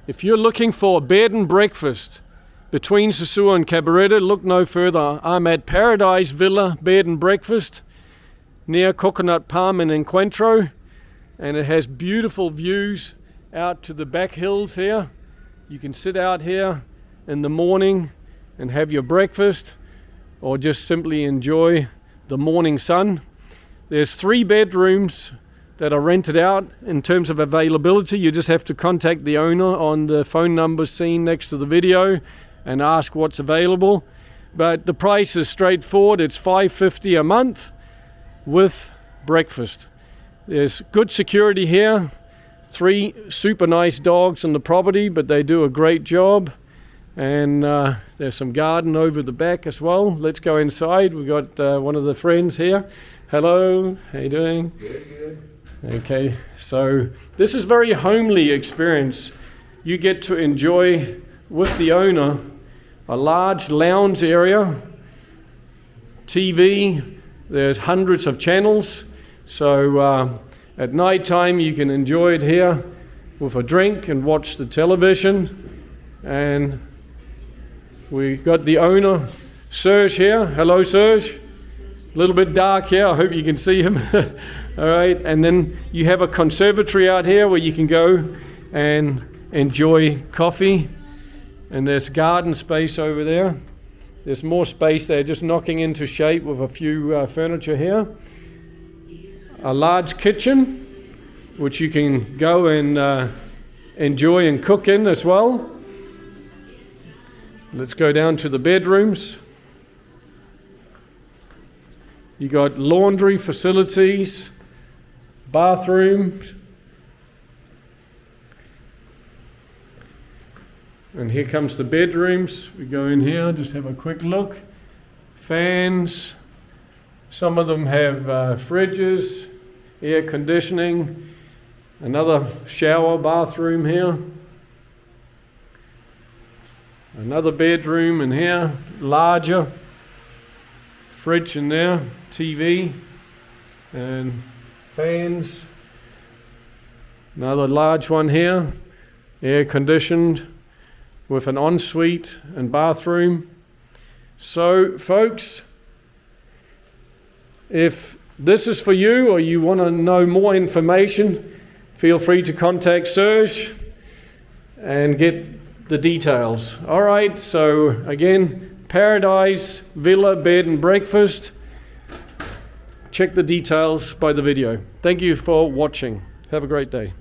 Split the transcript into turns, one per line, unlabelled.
If you're looking for a bed and breakfast between Sosua and Cabarete, look no further. I'm at Paradise Villa Bed and Breakfast near Coconut Palm in Encuentro, and it has beautiful views out to the back hills here. You can sit out here in the morning and have your breakfast, or just simply enjoy the morning sun. There's 3 bedrooms that are rented out. In terms of availability, you just have to contact the owner on the phone number seen next to the video and ask what's available. But the price is straightforward. It's $550 a month with breakfast. There's good security here. 3 super nice dogs on the property, but they do a great job. And there's some garden over the back as well. Let's go inside. We've got one of the friends here. Hello, how you doing?
Good.
Okay, so this is very homely experience. You get to enjoy with the owner a large lounge area, TV, there's hundreds of channels. So at night time you can enjoy it here with a drink and watch the television. And we got the owner, Serge, here. Hello, Serge. A little bit dark here. I hope you can see him. All right. And then you have a conservatory out here where you can go and enjoy coffee. And there's garden space over there. There's more space there, just knocking into shape with a few furniture here. A large kitchen, which you can go and enjoy and cook in as well. Let's go down to the bedrooms. You got laundry facilities, bathrooms. And here comes the bedrooms. We go in here, just have a quick look. Fans. Some of them have fridges, air conditioning. Another shower bathroom here. Another bedroom in here, larger. Fridge in there, TV, and fans. Another large one here, air conditioned, with an ensuite and bathroom. So, folks, if this is for you or you want to know more information, feel free to contact Serge and get the details. All right, so again, Paradise Villa Bed and Breakfast. Check the details by the video. Thank you for watching. Have a great day.